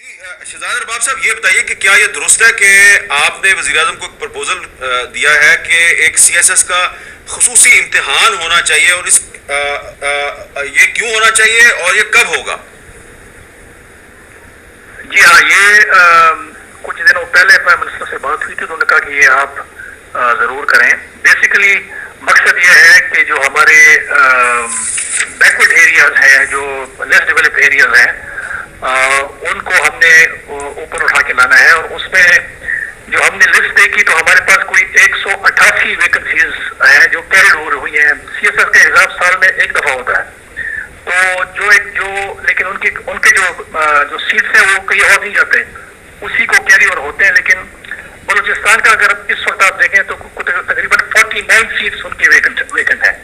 شہزاد ارباب صاحب یہ بتائیے کہ کیا یہ درست ہے کہ آپ نے وزیر اعظم کو ایک پرپوزل دیا ہے کہ ایک سی ایس ایس کا خصوصی امتحان ہونا چاہیے، اور اس یہ کیوں ہونا چاہیے اور یہ کب ہوگا؟ جی ہاں، یہ کچھ دنوں پہلے پرائم منسٹر سے بات ہوئی تھی تو انہوں نے کہا کہ یہ آپ ضرور کریں۔ بیسیکلی مقصد یہ ہے کہ جو ہمارے بیکورڈ ایریاز ہیں، جو لیس ڈیولپڈ ایریاز ہیں، ان کو ہم نے اوپر اٹھا کے لانا ہے۔ اور اس میں جو ہم نے لسٹ دیکھی تو ہمارے پاس کوئی 188 ویکنسیز ہیں جو کیریڈ ہو ہوئی ہیں۔ سی ایس ایس کا ایگزام سال میں ایک دفعہ ہوتا ہے، تو لیکن ان کے جو سیٹس ہیں وہ کہیں اور نہیں جاتے، اسی کو کیری اوور ہوتے ہیں۔ لیکن بلوچستان کا اگر اس وقت آپ دیکھیں تو تقریباً 49 سیٹس ان کی ویکنٹ ہیں۔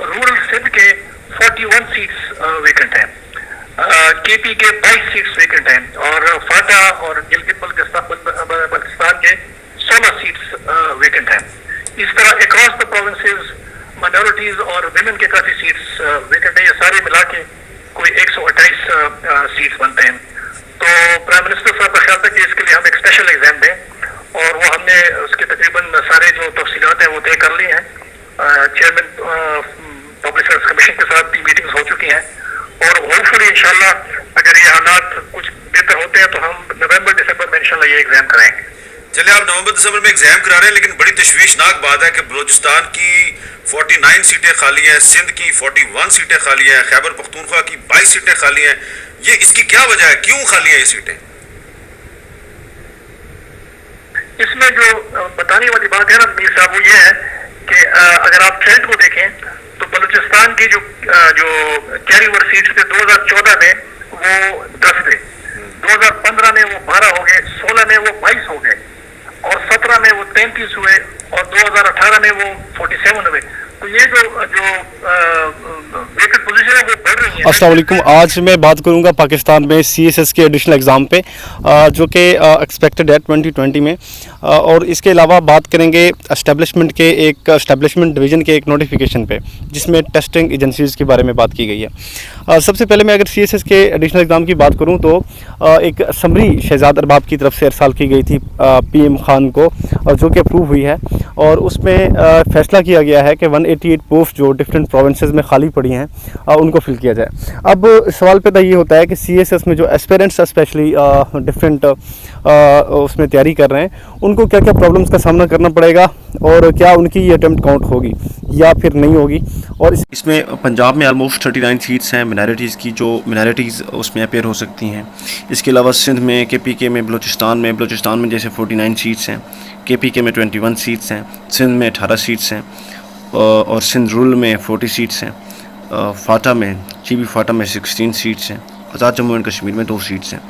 رورل سندھ کے 41 سیٹس ویکنٹ ہیں، کے پی کے 22 سیٹس ویکنٹ ہیں، اور فاٹا اور گلگت بلتستان کے 16 سیٹس ویکنٹ ہیں۔ اس طرح اکراس دا پروونسز مائنورٹیز اور ویمن کے کافی سیٹس ویکنٹ ہیں۔ یہ سارے ملا کے کوئی 128 سیٹس بنتے ہیں۔ تو پرائم منسٹر صاحب کا خیال تھا کہ اس کے لیے ہم ایک اسپیشل ایگزام دیں، اور وہ ہم نے اس کے تقریباً سارے جو تفصیلات ہیں وہ طے کر لی ہیں۔ چیئرمین پبلک سروس کمیشن کے ساتھ بھی میٹنگز ہو چکی ہیں، اور ہوپ فلی انشاءاللہ اگر یہ حالات کچھ بہتر ہوتے ہیں تو ہم نومبر دسمبر میں انشاءاللہ یہ ایگزام کرائیں گے۔ چلے آپ نومبر دسمبر میں ایگزام کرا رہے ہیں، لیکن بڑی تشویشناک بات ہے کہ بلوچستان کی 49 سیٹیں خالی ہیں، سندھ کی 41 سیٹیں خالی ہیں، خیبر پختونخوا کی 22 سیٹیں خالی ہیں۔ یہ اس کی کیا وجہ ہے، کیوں خالی ہیں یہ سیٹیں؟ اس میں جو بتانے والی بات ہے نا میر صاحب، وہ یہ ہے کہ اگر آپ ٹرینڈ کو دیکھیں تو بلوچستان کی جو کیری اوور سیٹس تھے 2014 میں وہ 10 تھے، 2015 میں وہ 12 ہو گئے، 16 میں وہ 22 ہو گئے، اور 17 میں وہ 33 ہوئے، اور 2018 میں وہ 47 ہوئے۔ تو یہ جو ویکنٹ پوزیشن ہے وہ بڑھ رہی ہے۔ السلام علیکم، آج میں بات کروں گا پاکستان میں سی ایس ایس کے ایڈیشنل ایگزام پہ جو کہ ایکسپیکٹڈ ہے 2020 میں، اور اس کے علاوہ بات کریں گے اسٹیبلشمنٹ ڈویژن کے ایک نوٹیفیکیشن پہ جس میں ٹیسٹنگ ایجنسیز کے بارے میں بات کی گئی ہے۔ سب سے پہلے میں اگر سی ایس ایس کے ایڈیشنل ایگزام کی بات کروں تو ایک سمری شہزاد ارباب کی طرف سے ارسال کی گئی تھی پی ایم خان کو، جو کہ اپروو ہوئی ہے، اور اس میں فیصلہ کیا گیا ہے کہ 188 پوسٹ جو ڈفرینٹ پروونسز میں خالی پڑی ہیں ان کو فل کیا جائے۔ اب سوال پیدا یہ ہوتا ہے کہ سی ایس ایس میں جو اسپیرنٹس اسپیشلی ڈفرینٹ اس میں تیاری کر رہے ہیں ان کو کیا کیا پرابلمس کا سامنا کرنا پڑے گا، اور کیا ان کی یہ اٹیمپٹ کاؤنٹ ہوگی یا پھر نہیں ہوگی۔ اور اس میں پنجاب میں آلموسٹ 39 سیٹس ہیں مینارٹیز کی، جو مینارٹیز اس میں اپیئر ہو سکتی ہیں۔ اس کے علاوہ سندھ میں، کے پی کے میں، بلوچستان میں جیسے 49 سیٹس ہیں، کے پی کے میں 21 سیٹس ہیں، سندھ میں 18 سیٹس ہیں، اور سندھ رول میں 40 سیٹس ہیں، فاٹا میں فاٹا میں 16 سیٹس ہیں، آزاد جموں اینڈ کشمیر میں 2 سیٹس ہیں۔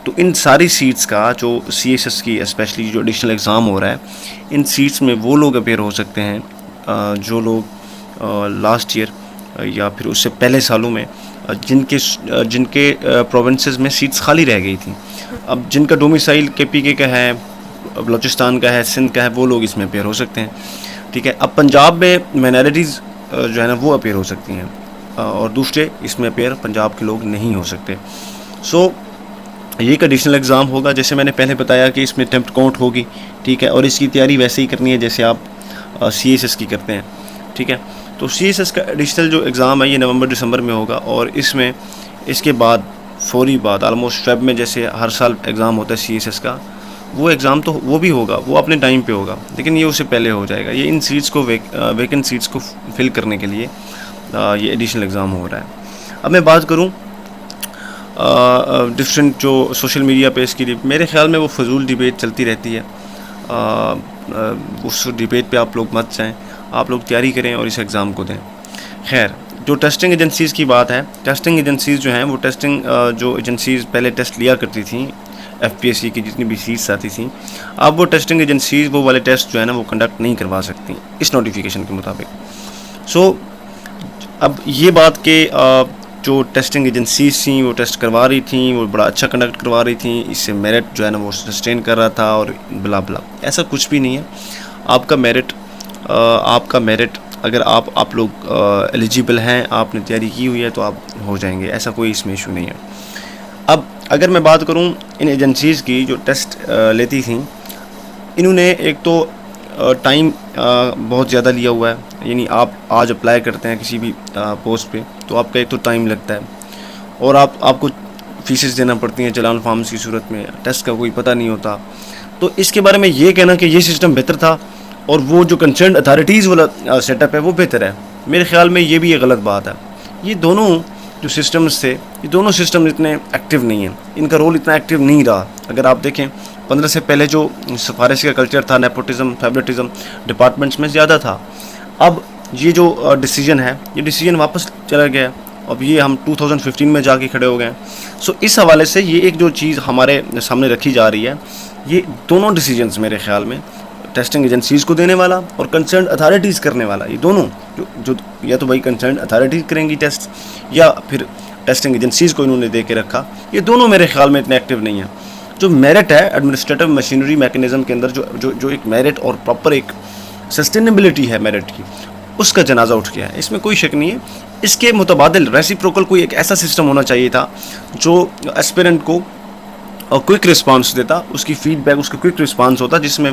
تو ان ساری سیٹس کا جو سی ایس ایس کی اسپیشلی جو ایڈیشنل ایگزام ہو رہا ہے، ان سیٹس میں وہ لوگ اپیئر ہو سکتے ہیں جو لوگ لاسٹ ایئر یا پھر اس سے پہلے سالوں میں جن کے پروونسز میں سیٹس خالی رہ گئی تھیں۔ اب جن کا ڈومیسائل کے پی کے کا ہے، بلوچستان کا ہے، سندھ کا ہے، وہ لوگ اس میں اپیئر ہو سکتے ہیں، ٹھیک ہے۔ اب پنجاب میں مائنارٹیز جو ہے نا وہ اپیئر ہو سکتی ہیں، اور دوسرے اس میں اپیئر پنجاب کے لوگ نہیں ہو سکتے۔ سو یہ ایک ایڈیشنل ایگزام ہوگا، جیسے میں نے پہلے بتایا کہ اس میں اٹیمپٹ کاؤنٹ ہوگی، ٹھیک ہے، اور اس کی تیاری ویسے ہی کرنی ہے جیسے آپ سی ایس ایس کی کرتے ہیں، ٹھیک ہے۔ تو سی ایس ایس کا ایڈیشنل جو ایگزام ہے یہ نومبر دسمبر میں ہوگا، اور اس کے بعد فوری بعد آلموسٹ فیب میں جیسے ہر سال ایگزام ہوتا ہے سی ایس ایس کا، وہ ایگزام تو وہ بھی ہوگا، وہ اپنے ٹائم پہ ہوگا، لیکن یہ اس سے پہلے ہو جائے گا۔ یہ ان سیٹس کو ویکنٹ سیٹس کو فل کرنے کے لیے یہ ایڈیشنل ایگزام ہو رہا ہے۔ اب میں بات کروں ڈفرینٹ جو سوشل میڈیا پہ اس کی میرے خیال میں وہ فضول ڈیبیٹ چلتی رہتی ہے، اس ڈیبیٹ پہ آپ لوگ مت جائیں، آپ لوگ تیاری کریں اور اس ایگزام کو دیں۔ خیر، جو ٹیسٹنگ ایجنسیز کی بات ہے، ٹیسٹنگ ایجنسیز جو ہیں وہ جو ایجنسیز پہلے ٹیسٹ لیا کرتی تھیں ایف پی ایس سی کی جتنی بھی سیٹس آتی تھیں، اب وہ ٹیسٹنگ ایجنسیز وہ والے ٹیسٹ جو ہے نا وہ کنڈکٹ نہیں کروا سکتی اس نوٹیفیکیشن کے مطابق۔ سو اب یہ بات کہ جو ٹیسٹنگ ایجنسیز تھیں وہ ٹیسٹ کروا رہی تھیں، وہ بڑا اچھا کنڈکٹ کروا رہی تھیں، اس سے میرٹ جو ہے نا وہ سسٹین کر رہا تھا اور بلا بلا، ایسا کچھ بھی نہیں ہے۔ آپ کا میرٹ اگر آپ لوگ ایلیجیبل ہیں، آپ نے تیاری کی ہوئی ہے تو آپ ہو جائیں گے، ایسا کوئی اس میں ایشو نہیں ہے۔ اب اگر میں بات کروں ان ایجنسیز کی جو ٹیسٹ لیتی تھیں، انہوں نے ایک تو ٹائم بہت زیادہ لیا ہوا ہے. یعنی آپ آج اپلائی کرتے ہیں کسی بھی پوسٹ پہ تو آپ کا ایک تو ٹائم لگتا ہے، اور آپ کو فیسز دینا پڑتی ہیں چلان فارمز کی صورت میں. ٹیسٹ کا کوئی پتہ نہیں ہوتا. تو اس کے بارے میں یہ کہنا کہ یہ سسٹم بہتر تھا اور وہ جو کنسرنڈ اتھارٹیز والا سیٹ اپ ہے وہ بہتر ہے، میرے خیال میں یہ بھی ایک غلط بات ہے. یہ دونوں جو سسٹمز تھے، یہ دونوں سسٹمز اتنے ایکٹیو نہیں ہیں، ان کا رول اتنا ایکٹیو نہیں رہا. اگر آپ دیکھیں 15 سے پہلے جو سفارشی کا کلچر تھا، نیپوٹزم، فیوریٹزم ڈپارٹمنٹس میں زیادہ تھا. اب یہ جو ڈیسیجن ہے، یہ ڈیسیجن واپس چلا گیا. اب یہ ہم 2015 میں جا کے کھڑے ہو گئے. سو اس حوالے سے یہ ایک جو چیز ہمارے سامنے رکھی جا رہی ہے، یہ دونوں ڈیسیجنز میرے خیال میں ٹیسٹنگ ایجنسیز کو دینے والا اور کنسرنڈ اتھارٹیز کرنے والا، یہ دونوں جو یا تو بھائی کنسرنڈ اتھارٹیز کریں گی ٹیسٹ، یا پھر ٹیسٹنگ ایجنسیز کو انہوں نے دے کے رکھا، یہ دونوں میرے خیال میں اتنے ایکٹیو نہیں ہیں. جو میرٹ ہے ایڈمنسٹریٹو مشینری میکنزم کے اندر، جو ایک میرٹ اور پراپر ایک سسٹینیبلٹی ہے میرٹ کی، اس کا جنازہ اٹھ گیا ہے، اس میں کوئی شک نہیں ہے. اس کے متبادل ریسیپروکل کوئی ایک ایسا سسٹم ہونا چاہیے تھا جو ایسپیرنٹ کو کوئک رسپانس دیتا، اس کی فیڈ بیک، اس کا کوئک رسپانس ہوتا، جس میں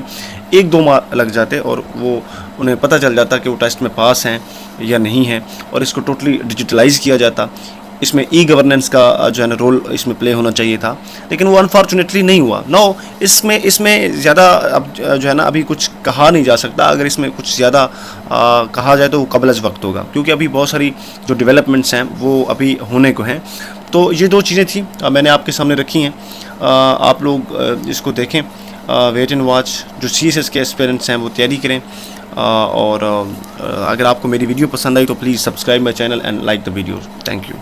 1-2 ماہ لگ جاتے اور وہ انہیں پتہ چل جاتا کہ وہ ٹیسٹ میں پاس ہیں یا نہیں ہیں، اور اس کو ٹوٹلی ڈیجیٹلائز کیا جاتا. اس میں ای گورننس کا جو ہے نا رول اس میں پلے ہونا چاہیے تھا، لیکن وہ انفارچونیٹلی نہیں ہوا. نو اس میں زیادہ اب جو ہے نا ابھی کچھ کہا نہیں جا سکتا. اگر اس میں کچھ زیادہ کہا جائے تو وہ قبل از وقت ہوگا، کیونکہ ابھی بہت ساری جو ڈیولپمنٹس ہیں وہ ابھی ہونے کو ہیں. تو یہ 2 چیزیں تھیں میں نے آپ کے سامنے رکھی ہیں. آپ لوگ اس کو دیکھیں، ویٹ اینڈ واچ. جو CSS کے ایسپیرنٹس ہیں وہ تیاری کریں، اور اگر آپ کو میری ویڈیو پسند آئی تو please subscribe my channel and like the videos. Thank you.